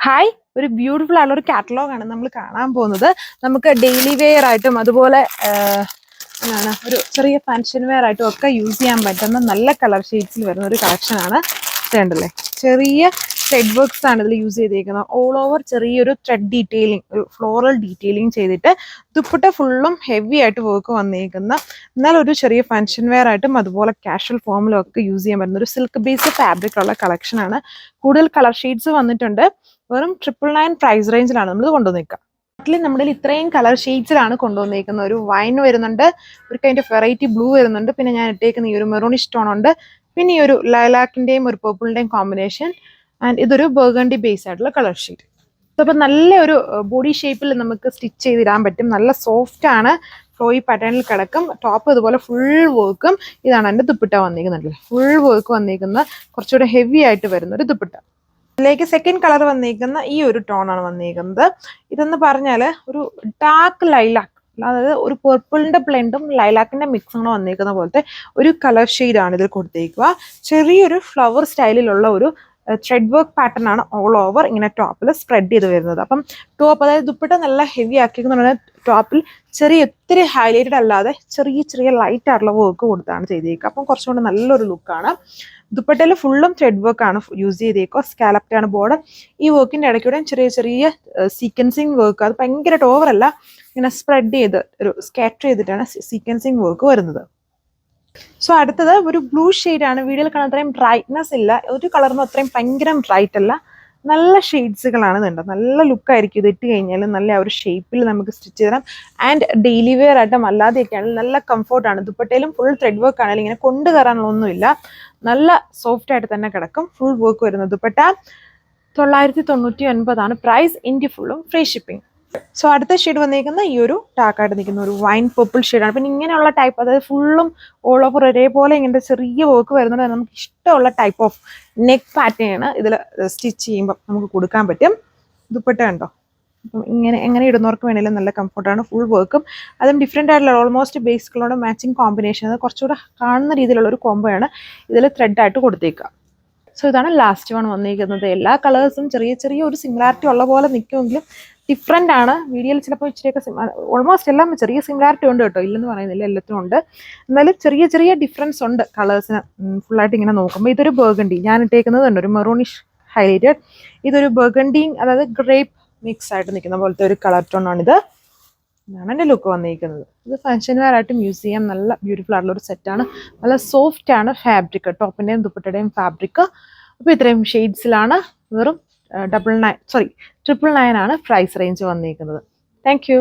Hi, ഒരു beautiful ആയിട്ടുള്ള ഒരു കാറ്റലോഗ് ആണ് നമ്മൾ കാണാൻ പോകുന്നത്. നമുക്ക് ഡെയിലി വെയർ ആയിട്ടും അതുപോലെ എന്താണ് ഒരു ചെറിയ ഫങ്ഷൻ വെയർ ആയിട്ടും ഒക്കെ യൂസ് ചെയ്യാൻ പറ്റുന്ന നല്ല കളർ ഷെയ്ഡ്സിൽ വരുന്ന ഒരു കളക്ഷൻ ആണ്. വേണ്ടല്ലേ, ചെറിയ ത്രെഡ് വർക്ക്സ് ആണ് ഇതിൽ യൂസ് ചെയ്തേക്കുന്നത്. ഓൾ ഓവർ ചെറിയൊരു ത്രെഡ് ഡീറ്റെയിലിംഗ്, ഒരു ഫ്ലോറൽ ഡീറ്റെയിലിംഗ് ചെയ്തിട്ട് ദുപ്പട്ട ഫുള്ളും ഹെവി ആയിട്ട് വർക്ക് വന്നേക്കുന്ന, എന്നാൽ ഒരു ചെറിയ ഫങ്ഷൻ വെയർ ആയിട്ടും അതുപോലെ കാഷ്വൽ ഫോമിലും ഒക്കെ യൂസ് ചെയ്യാൻ പറ്റുന്ന ഒരു സിൽക്ക് ബേസ്ഡ് ഫാബ്രിക് ഉള്ള കളക്ഷൻ ആണ്. കൂടുതൽ കളർ ഷെയ്ഡ്സ് വന്നിട്ടുണ്ട്. വെറും 999 പ്രൈസ് റേഞ്ചിലാണ് നമ്മൾ കൊണ്ടുവന്നേക്കുക. നമ്മുടെ ഇത്രയും കളർ ഷെയ്ഡ്സിലാണ് കൊണ്ടുവന്നേക്കുന്നത്. ഒരു വൈൻ വരുന്നുണ്ട്, ഒരു കൈൻഡ് ഓഫ് വെറൈറ്റി ബ്ലൂ വരുന്നുണ്ട്, പിന്നെ ഞാൻ ഇട്ടേക്കുന്ന ഈ ഒരു മെറൂണിഷ് ടോൺ ഉണ്ട്, പിന്നെ ഈ ഒരു ലൈലാക്കിന്റെയും ഒരു പേർപ്പിളിന്റെയും കോമ്പിനേഷൻ, ആൻഡ് ഇതൊരു ബർഗണ്ടി ബേസ് ആയിട്ടുള്ള കളർ ഷെയ്ഡ്. അപ്പോൾ നല്ല ഒരു ബോഡി ഷേപ്പിൽ നമുക്ക് സ്റ്റിച്ച് ചെയ്തിടാൻ പറ്റും. നല്ല സോഫ്റ്റ് ആണ്, ഫ്ലോയി പാറ്റേണിൽ കിടക്കും. ടോപ്പ് ഇതുപോലെ ഫുൾ വർക്കും. ഇതാണ് എൻ്റെ ദുപ്പട്ട വന്നിരിക്കുന്നത്. ഫുൾ വർക്ക് വന്നിരിക്കുന്ന കുറച്ചുകൂടെ ഹെവി ആയിട്ട് വരുന്ന ഒരു ദുപ്പട്ട. ഇതിലേക്ക് സെക്കൻഡ് കളർ വന്നിരിക്കുന്ന ഈ ഒരു ടോണാണ് വന്നിരിക്കുന്നത്. ഇതെന്ന് പറഞ്ഞാൽ ഒരു ഡാർക്ക് ലൈലാക്ക്, അതായത് ഒരു പേർപ്പിളിന്റെ ബ്ലെൻഡും ലൈലാക്കിന്റെ മിക്സും വന്നിരിക്കുന്ന പോലത്തെ ഒരു കളർ ഷെയ്ഡാണ് ഇതിൽ കൊടുത്തേക്കുക. ചെറിയൊരു ഫ്ലവർ സ്റ്റൈലിലുള്ള ഒരു ത്രെഡ് വർക്ക് പാറ്റേൺ ആണ് ഓൾ ഓവർ ഇങ്ങനെ ടോപ്പിൽ സ്പ്രെഡ് ചെയ്ത് വരുന്നത്. അപ്പം ടോപ്പ്, അതായത് ദുപ്പട്ട നല്ല ഹെവി ആക്കിയെന്ന് ടോപ്പിൽ ഒത്തിരി ഹൈലൈറ്റഡ് അല്ലാതെ ചെറിയ ലൈറ്റ് ആയിട്ടുള്ള വർക്ക് കൊടുത്താണ് ചെയ്തേക്കുക. അപ്പം കുറച്ചുകൂടെ നല്ലൊരു ലുക്കാണ്. ദുപ്പട്ടയിൽ ഫുള്ളും ത്രെഡ് വർക്ക് ആണ് യൂസ് ചെയ്തേക്കുക. സ്കാലപ്ഡ് ആണ് ബോർഡർ. ഈ വർക്കിന്റെ ഇടയ്ക്കൂടെ ചെറിയ സീക്വൻസിങ് വർക്ക്, അത് ഭയങ്കരമായിട്ട് ഓവറല്ല, ഇങ്ങനെ സ്പ്രെഡ് ചെയ്ത് ഒരു സ്കാറ്റർ ചെയ്തിട്ടാണ് സീക്വൻസിങ് വർക്ക് വരുന്നത്. സോ അടുത്തത് ഒരു ബ്ലൂ ആണ്. വീഡിയോയിൽ കാണാൻ അത്രയും ബ്രൈറ്റ്നെസ് ഇല്ല, ഒരു കളറിനും അത്രയും ഭയങ്കര ബ്രൈറ്റ് അല്ല, നല്ല ഷെയ്ഡ്സുകളാണ് ഇതുണ്ട്. നല്ല ലുക്കായിരിക്കും ഇത് ഇട്ട് കഴിഞ്ഞാൽ. നല്ല ഒരു ഷേപ്പിൽ നമുക്ക് സ്റ്റിച്ച് ചെയ്തരാം. ആൻഡ് ഡെയിലി വെയർ ആയിട്ടും അല്ലാതെയൊക്കെ ആണെങ്കിൽ നല്ല കംഫർട്ടാണ്. ദുപ്പട്ടയിലും ഫുൾ ത്രെഡ് വർക്ക് ആണെങ്കിലും ഇങ്ങനെ കൊണ്ടു കയറാനൊന്നുമില്ല, നല്ല സോഫ്റ്റ് ആയിട്ട് തന്നെ കിടക്കും. ഫുൾ വർക്ക് വരുന്നത്. ദുപ്പട്ട 999 പ്രൈസ്. ഇന്ത്യ ഫുള്ളും ഫ്രീ ഷിപ്പിംഗ്. സോ അടുത്ത ഷെയ്ഡ് വന്നിരിക്കുന്ന ഈ ഒരു ഡാർക്കായിട്ട് നിൽക്കുന്ന ഒരു വൈൻ പർപ്പിൾ ഷെയ്ഡാണ്. പിന്നെ ഇങ്ങനെയുള്ള ടൈപ്പ്, അതായത് ഫുള്ളും ഓൾ ഓവർ ഒരേപോലെ ഇങ്ങനത്തെ ചെറിയ വർക്ക് വരുന്നത് നമുക്ക് ഇഷ്ടമുള്ള ടൈപ്പ് ഓഫ് നെക്ക് പാറ്റേൺ ഇതിൽ സ്റ്റിച്ച് ചെയ്യുമ്പോൾ നമുക്ക് കൊടുക്കാൻ പറ്റും. ദുപ്പട്ട കണ്ടോ, അപ്പം എങ്ങനെ ഇടുന്നവർക്ക് വേണമെങ്കിലും നല്ല കംഫർട്ടാണ്. ഫുൾ വർക്കും അതും ഡിഫറെൻ്റ് ആയിട്ടുള്ള ഓൾമോസ്റ്റ് ബേസ് കളറുടെ മാച്ചിങ് കോമ്പിനേഷൻ, അത് കുറച്ചുകൂടെ കാണുന്ന രീതിയിലുള്ള ഒരു കോംബോയാണ് ഇതിൽ ത്രെഡായിട്ട് കൊടുത്തേക്കുക. സോ ഇതാണ് ലാസ്റ്റ് വൺ വന്നിരിക്കുന്നത്. എല്ലാ കളേഴ്സും ചെറിയ ഒരു സിമിലാരിറ്റി ഉള്ള പോലെ നിൽക്കുമെങ്കിലും ഡിഫറെൻ്റ് ആണ്. വീഡിയോയിൽ ചിലപ്പോൾ ഇച്ചിരിയൊക്കെ ഓൾമോസ്റ്റ് എല്ലാം ചെറിയ സിമിലാരിറ്റി ഉണ്ട് കേട്ടോ, ഇല്ലെന്ന് പറയുന്നില്ല, എല്ലാത്തിനും ഉണ്ട്. എന്നാലും ചെറിയ ഡിഫറൻസ് ഉണ്ട് കളേഴ്സിന് ഫുള്ളായിട്ട് ഇങ്ങനെ നോക്കുമ്പോൾ. ഇതൊരു ബർഗണ്ടി, ഞാൻ ഇട്ടേക്കുന്നത് ഉണ്ട് ഒരു മെറൂണിഷ് ഹൈലൈറ്റഡ്. ഇതൊരു ബർഗണ്ടി, അതായത് ഗ്രേപ്പ് മിക്സ് ആയിട്ട് നിൽക്കുന്ന പോലത്തെ ഒരു കളർ ടോണാണിത്. ഇതാണ് എൻ്റെ ലുക്ക് വന്നിരിക്കുന്നത്. ഇത് ഫങ്ഷൻ വെയർ ആയിട്ടും യൂസ് ചെയ്യാൻ നല്ല ബ്യൂട്ടിഫുൾ ആയിട്ടുള്ള ഒരു സെറ്റാണ്. നല്ല സോഫ്റ്റ് ആണ് ഫാബ്രിക്, ടോപ്പിൻ്റെയും ദുപ്പട്ടയുടെയും ഫാബ്രിക്. അപ്പോൾ ഇത്രയും ഷെയ്ഡ്സിലാണ്. വെറും 999 ആണ് പ്രൈസ് റേഞ്ച് വന്നിരിക്കുന്നത്. Thank you.